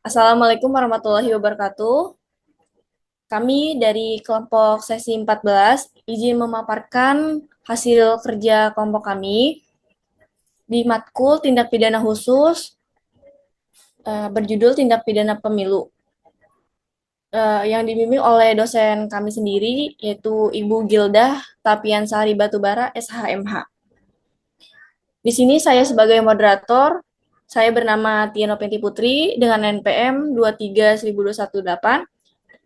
Assalamualaikum warahmatullahi wabarakatuh. Kami dari kelompok sesi 14 izin memaparkan hasil kerja kelompok kami di matkul tindak pidana khusus berjudul tindak pidana pemilu yang dibimbing oleh dosen kami sendiri yaitu Ibu Gildah Tapiansari Batubara SHMH. Di sini saya sebagai moderator, saya bernama Tia Nopenti Putri dengan NPM 23.218.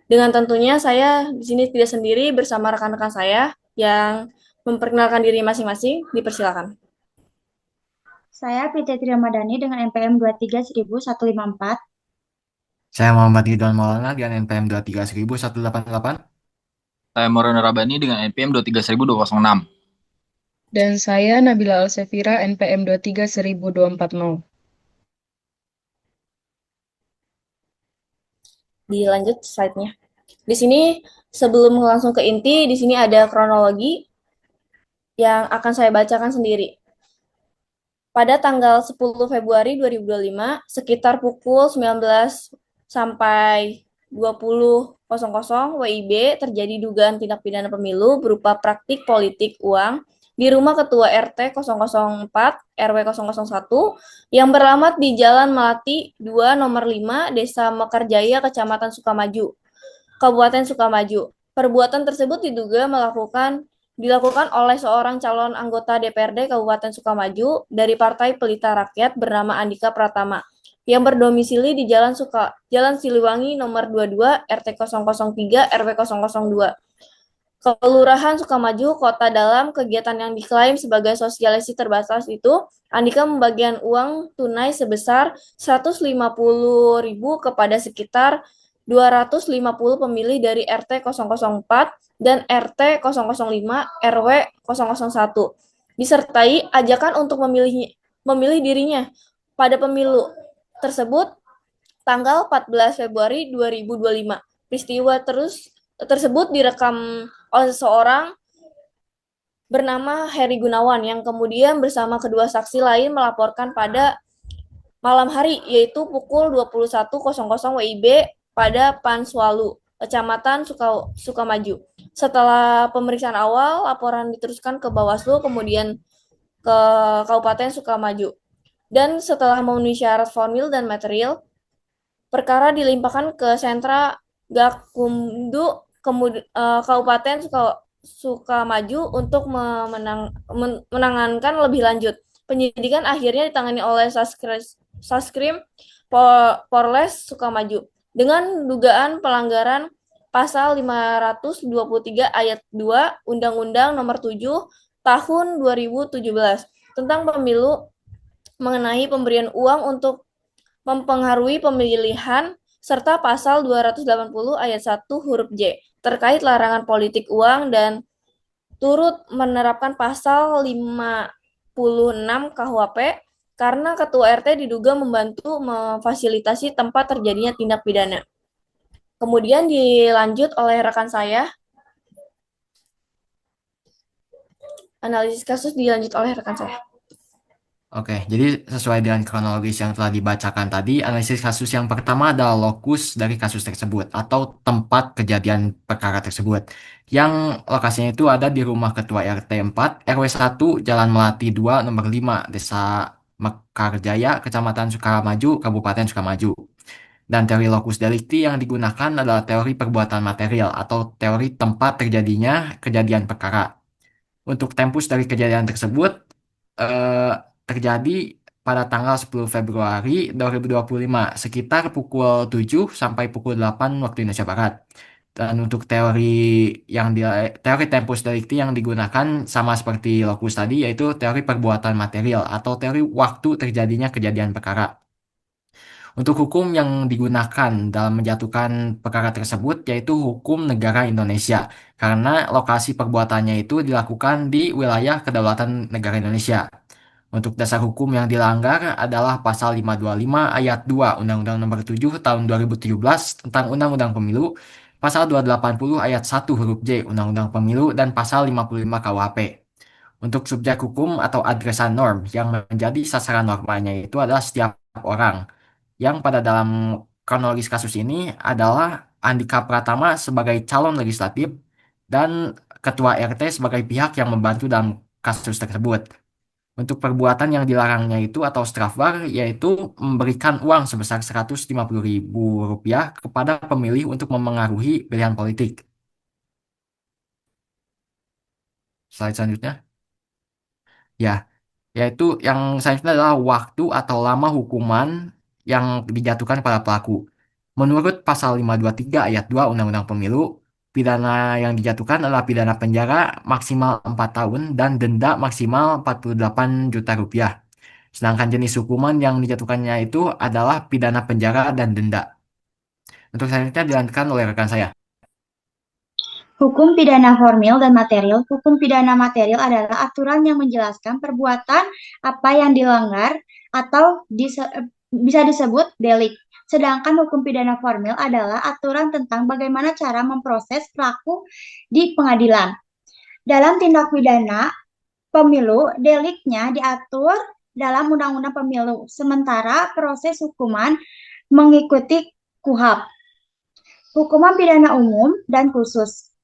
Dengan tentunya saya di sini tidak sendiri bersama rekan-rekan saya yang memperkenalkan diri masing-masing. Dipersilakan. Saya Fitri Ramadhani dengan NPM 23.154. Saya Muhammad Ridwan Maulana dengan NPM 23.188. Saya Moreno Rabani dengan NPM 23206. Dan saya Nabila Alsefira NPM 23.240. Dilanjut slide-nya. Di sini sebelum langsung ke inti, di sini ada kronologi yang akan saya bacakan sendiri. Pada tanggal 10 Februari 2025, sekitar pukul 19 sampai 20.00 WIB terjadi dugaan tindak pidana pemilu berupa praktik politik uang di rumah Ketua RT 004 RW 001 yang beralamat di Jalan Melati 2 nomor 5 Desa Mekarjaya Kecamatan Sukamaju, Kabupaten Sukamaju. Perbuatan tersebut dilakukan oleh seorang calon anggota DPRD Kabupaten Sukamaju dari Partai Pelita Rakyat bernama Andika Pratama yang berdomisili di Jalan Siliwangi nomor 22 RT 003 RW 002. Kelurahan Sukamaju, Kota. Dalam kegiatan yang diklaim sebagai sosialisasi terbatas itu, Andika membagikan uang tunai sebesar 150.000 kepada sekitar 250 pemilih dari RT 004 dan RT 005 RW 001, disertai ajakan untuk memilih dirinya pada pemilu tersebut tanggal 14 Februari 2025. Peristiwa tersebut direkam oleh seseorang bernama Heri Gunawan yang kemudian bersama kedua saksi lain melaporkan pada malam hari yaitu pukul 21.00 WIB pada Panswalu, Kecamatan Sukamaju. Setelah pemeriksaan awal, laporan diteruskan ke Bawaslu, kemudian ke Kabupaten Sukamaju. Dan setelah memenuhi syarat formil dan material, perkara dilimpahkan ke sentra Gakumdu Kabupaten Sukamaju untuk menangankan lebih lanjut. Penyidikan akhirnya ditangani oleh Saskrim Polres Sukamaju dengan dugaan pelanggaran pasal 523 ayat 2 Undang-Undang Nomor 7 Tahun 2017 tentang pemilu mengenai pemberian uang untuk mempengaruhi pemilihan serta pasal 280 ayat 1 huruf J terkait larangan politik uang dan turut menerapkan pasal 56 KUHP karena ketua RT diduga membantu memfasilitasi tempat terjadinya tindak pidana. Kemudian dilanjut oleh rekan saya, analisis kasus dilanjut oleh rekan saya. Oke, jadi sesuai dengan kronologis yang telah dibacakan tadi, analisis kasus yang pertama adalah lokus dari kasus tersebut atau tempat kejadian perkara tersebut. Yang lokasinya itu ada di rumah Ketua RT 4, RW 1, Jalan Melati 2, nomor 5, Desa Mekarjaya, Kecamatan Sukamaju, Kabupaten Sukamaju. Dan teori lokus delikti yang digunakan adalah teori perbuatan material atau teori tempat terjadinya kejadian perkara. Untuk tempus dari kejadian tersebut eh, terjadi pada tanggal 10 Februari 2025 sekitar pukul 7 sampai pukul 8 waktu Indonesia Barat. Dan untuk teori tempus delicti yang digunakan sama seperti lokus tadi yaitu teori perbuatan material atau teori waktu terjadinya kejadian perkara. Untuk hukum yang digunakan dalam menjatuhkan perkara tersebut yaitu hukum negara Indonesia karena lokasi perbuatannya itu dilakukan di wilayah kedaulatan negara Indonesia. Untuk dasar hukum yang dilanggar adalah pasal 525 ayat 2 Undang-Undang Nomor 7 Tahun 2017 tentang Undang-Undang Pemilu, pasal 280 ayat 1 huruf J Undang-Undang Pemilu dan pasal 55 KUHP. Untuk subjek hukum atau adresan norm yang menjadi sasaran normanya itu adalah setiap orang yang pada dalam kronologis kasus ini adalah Andika Pratama sebagai calon legislatif dan Ketua RT sebagai pihak yang membantu dalam kasus tersebut. Untuk perbuatan yang dilarangnya itu atau strafbar yaitu memberikan uang sebesar Rp150.000 kepada pemilih untuk memengaruhi pilihan politik. Slide selanjutnya. Ya, yaitu yang selanjutnya adalah waktu atau lama hukuman yang dijatuhkan pada pelaku. Menurut pasal 523 ayat 2 Undang-Undang Pemilu, pidana yang dijatuhkan adalah pidana penjara maksimal 4 tahun dan denda maksimal Rp48 juta. Sedangkan jenis hukuman yang dijatuhkannya itu adalah pidana penjara dan denda. Untuk selanjutnya dilanjutkan oleh rekan saya. Hukum pidana formil dan material. Hukum pidana material adalah aturan yang menjelaskan perbuatan apa yang dilanggar atau bisa disebut delik. Sedangkan hukum pidana formil adalah aturan tentang bagaimana cara memproses pelaku di pengadilan. Dalam tindak pidana pemilu, deliknya diatur dalam Undang-Undang Pemilu, sementara proses hukuman mengikuti KUHP. Hukuman pidana umum dan khusus.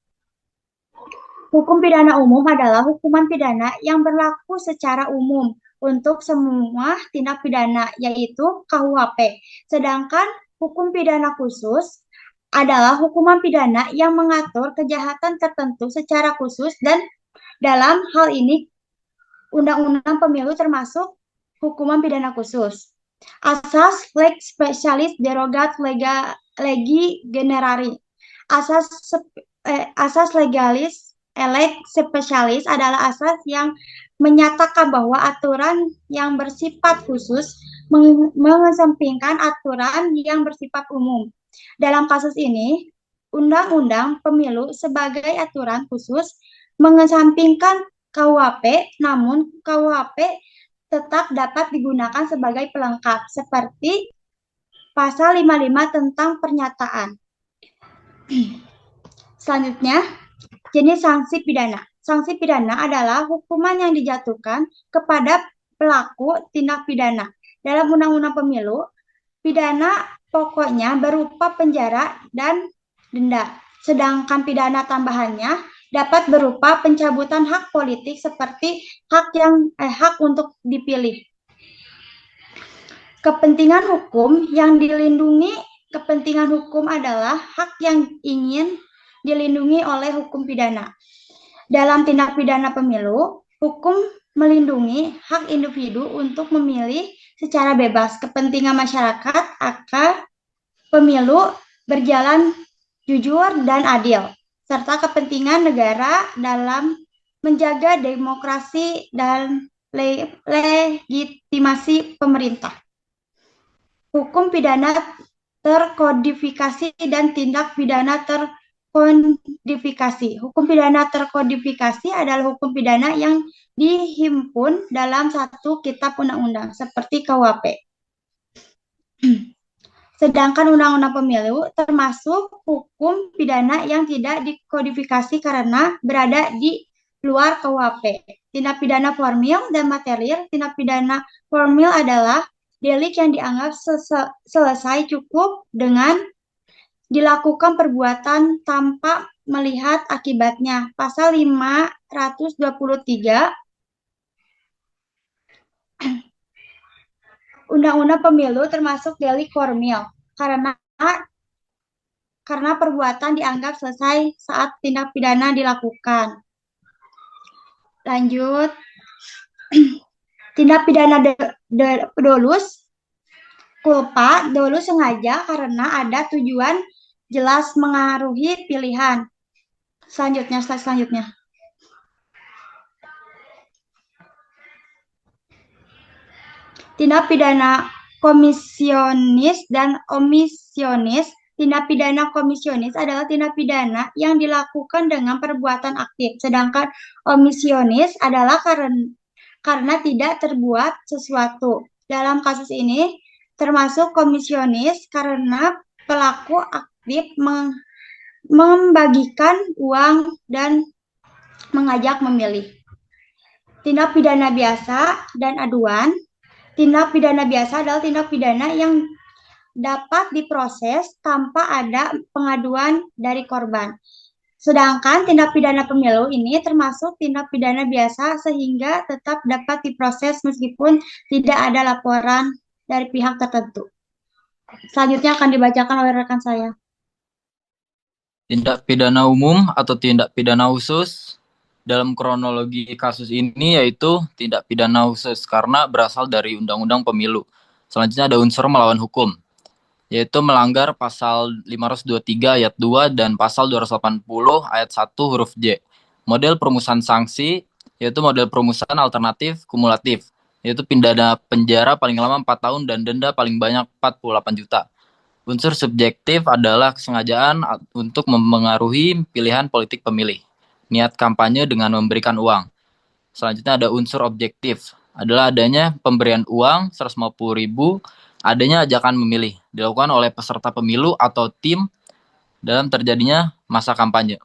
Hukum pidana umum adalah hukuman pidana yang berlaku secara umum untuk semua tindak pidana, yaitu KUHP. Sedangkan hukum pidana khusus adalah hukuman pidana yang mengatur kejahatan tertentu secara khusus dan dalam hal ini Undang-Undang Pemilu termasuk hukuman pidana khusus. Asas lex specialis derogat legi generari. Asas legalis lex specialis adalah asas yang menyatakan bahwa aturan yang bersifat khusus mengesampingkan aturan yang bersifat umum. Dalam kasus ini, Undang-Undang Pemilu sebagai aturan khusus mengesampingkan KUHP, namun KUHP tetap dapat digunakan sebagai pelengkap, seperti pasal 55 tentang pernyataan. Selanjutnya, jenis sanksi pidana. Sanksi pidana adalah hukuman yang dijatuhkan kepada pelaku tindak pidana. Dalam Undang-Undang Pemilu, pidana pokoknya berupa penjara dan denda. Sedangkan pidana tambahannya dapat berupa pencabutan hak politik seperti hak untuk dipilih. Kepentingan hukum yang dilindungi. Kepentingan hukum adalah hak yang ingin dilindungi oleh hukum pidana. Dalam tindak pidana pemilu, hukum melindungi hak individu untuk memilih secara bebas. Kepentingan masyarakat agar pemilu berjalan jujur dan adil, serta kepentingan negara dalam menjaga demokrasi dan legitimasi pemerintah. Hukum pidana terkodifikasi dan tindak pidana terkodifikasi. Hukum pidana terkodifikasi adalah hukum pidana yang dihimpun dalam satu kitab undang-undang seperti KUHP. Sedangkan Undang-Undang Pemilu termasuk hukum pidana yang tidak dikodifikasi karena berada di luar KUHP. Tindak pidana formil dan material. Tindak pidana formil adalah delik yang dianggap selesai cukup dengan dilakukan perbuatan tanpa melihat akibatnya. Pasal 523 Undang-Undang Pemilu termasuk delik formil karena perbuatan dianggap selesai saat tindak pidana dilakukan. Lanjut. Tindak pidana dolus culpa, dolus sengaja karena ada tujuan jelas mengaruhi pilihan. Selanjutnya, slide selanjutnya. Tindak pidana komisionis dan omisionis. Tindak pidana komisionis adalah tindak pidana yang dilakukan dengan perbuatan aktif, sedangkan omisionis adalah karena tidak terbuat sesuatu. Dalam kasus ini, termasuk komisionis karena pelaku aktif membagikan uang dan mengajak memilih. Tindak pidana biasa dan aduan. Tindak pidana biasa adalah tindak pidana yang dapat diproses tanpa ada pengaduan dari korban. Sedangkan tindak pidana pemilu ini termasuk tindak pidana biasa sehingga tetap dapat diproses meskipun tidak ada laporan dari pihak tertentu. Selanjutnya akan dibacakan oleh rekan saya. Tindak pidana umum atau tindak pidana khusus dalam kronologi kasus ini yaitu tindak pidana khusus karena berasal dari Undang-Undang Pemilu. Selanjutnya ada unsur melawan hukum, yaitu melanggar pasal 523 ayat 2 dan pasal 280 ayat 1 huruf J. Model perumusan sanksi yaitu model perumusan alternatif kumulatif, yaitu pidana penjara paling lama 4 tahun dan denda paling banyak 48 juta. Unsur subjektif adalah kesengajaan untuk mempengaruhi pilihan politik pemilih. Niat kampanye dengan memberikan uang. Selanjutnya ada unsur objektif, adalah adanya pemberian uang 150.000, adanya ajakan memilih, dilakukan oleh peserta pemilu atau tim dalam terjadinya masa kampanye.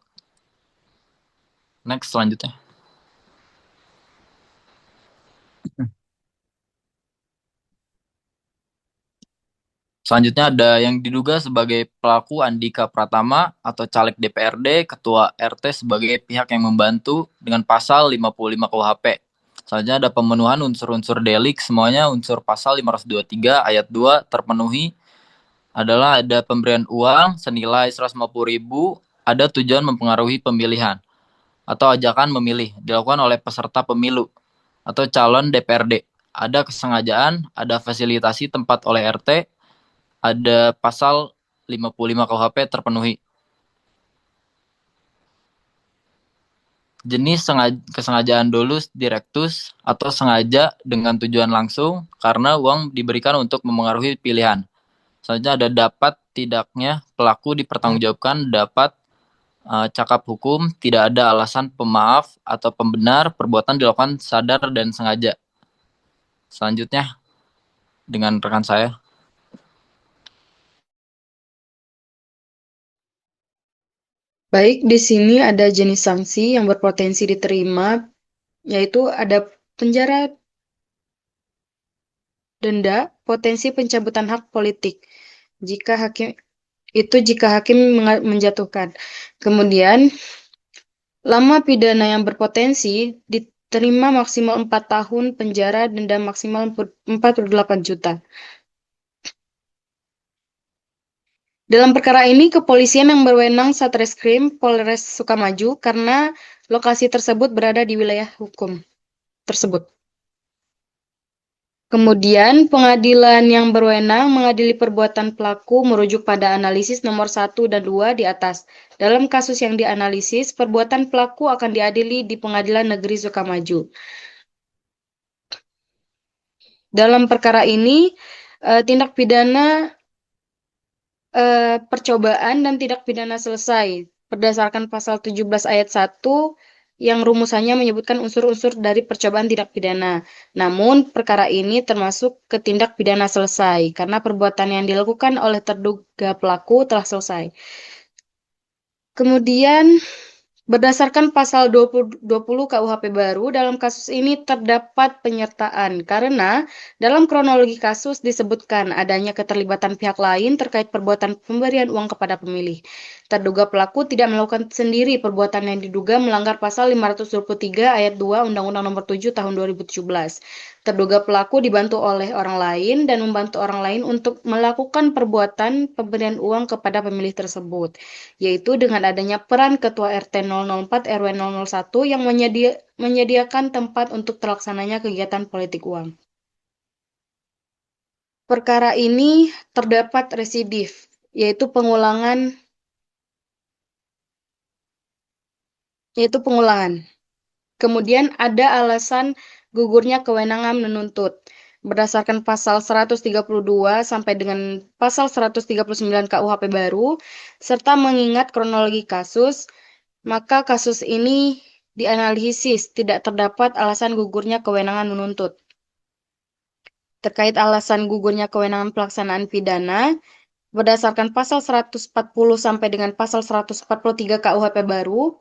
Next, selanjutnya. Selanjutnya ada yang diduga sebagai pelaku Andika Pratama atau caleg DPRD, ketua RT sebagai pihak yang membantu dengan pasal 55 KUHP. Selanjutnya ada pemenuhan unsur-unsur delik, semuanya unsur pasal 523 ayat 2 terpenuhi. Adalah ada pemberian uang senilai 150.000, ada tujuan mempengaruhi pemilihan atau ajakan memilih dilakukan oleh peserta pemilu atau calon DPRD. Ada kesengajaan, ada fasilitasi tempat oleh RT, ada pasal 55 KUHP terpenuhi. Jenis kesengajaan dolus directus atau sengaja dengan tujuan langsung karena uang diberikan untuk mempengaruhi pilihan. Selanjutnya ada dapat tidaknya pelaku dipertanggungjawabkan dapat cakap hukum, tidak ada alasan pemaaf atau pembenar perbuatan dilakukan sadar dan sengaja. Selanjutnya dengan rekan saya. Baik, di sini ada jenis sanksi yang berpotensi diterima, yaitu ada penjara, denda, potensi pencabutan hak politik. Jika hakim menjatuhkan. Kemudian, lama pidana yang berpotensi diterima maksimal 4 tahun penjara, denda maksimal 48 juta. Dalam perkara ini, kepolisian yang berwenang Satreskrim Polres Sukamaju karena lokasi tersebut berada di wilayah hukum tersebut. Kemudian, pengadilan yang berwenang mengadili perbuatan pelaku merujuk pada analisis nomor 1 dan 2 di atas. Dalam kasus yang dianalisis, perbuatan pelaku akan diadili di Pengadilan Negeri Sukamaju. Dalam perkara ini, tindak pidana percobaan dan tindak pidana selesai berdasarkan pasal 17 ayat 1 yang rumusannya menyebutkan unsur-unsur dari percobaan tindak pidana. Namun, perkara ini termasuk ke tindak pidana selesai karena perbuatan yang dilakukan oleh terduga pelaku telah selesai. Kemudian, berdasarkan pasal 20 KUHP baru, dalam kasus ini terdapat penyertaan karena dalam kronologi kasus disebutkan adanya keterlibatan pihak lain terkait perbuatan pemberian uang kepada pemilih. Terduga pelaku tidak melakukan sendiri perbuatan yang diduga melanggar pasal 523 ayat 2 Undang-Undang Nomor 7 Tahun 2017. Terduga pelaku dibantu oleh orang lain dan membantu orang lain untuk melakukan perbuatan pemberian uang kepada pemilih tersebut, yaitu dengan adanya peran Ketua RT 004 RW 001 yang menyediakan tempat untuk terlaksananya kegiatan politik uang. Perkara ini terdapat residif, yaitu pengulangan. Kemudian ada alasan gugurnya kewenangan menuntut. Berdasarkan pasal 132 sampai dengan pasal 139 KUHP baru, serta mengingat kronologi kasus, maka kasus ini dianalisis tidak terdapat alasan gugurnya kewenangan menuntut. Terkait alasan gugurnya kewenangan pelaksanaan pidana, berdasarkan pasal 140 sampai dengan pasal 143 KUHP baru,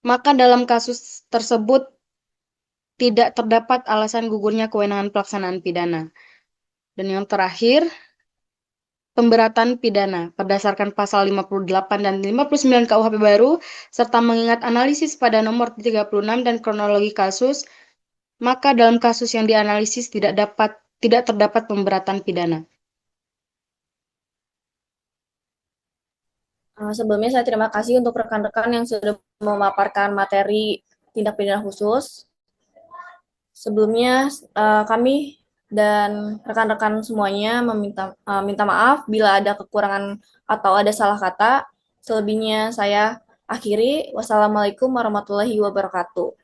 maka dalam kasus tersebut tidak terdapat alasan gugurnya kewenangan pelaksanaan pidana. Dan yang terakhir, pemberatan pidana berdasarkan pasal 58 dan 59 KUHP baru, serta mengingat analisis pada nomor 36 dan kronologi kasus, maka dalam kasus yang dianalisis tidak terdapat pemberatan pidana. Sebelumnya saya terima kasih untuk rekan-rekan yang sudah memaparkan materi tindak pidana khusus. Sebelumnya kami dan rekan-rekan semuanya minta maaf bila ada kekurangan atau ada salah kata. Selebihnya saya akhiri. Wassalamualaikum warahmatullahi wabarakatuh.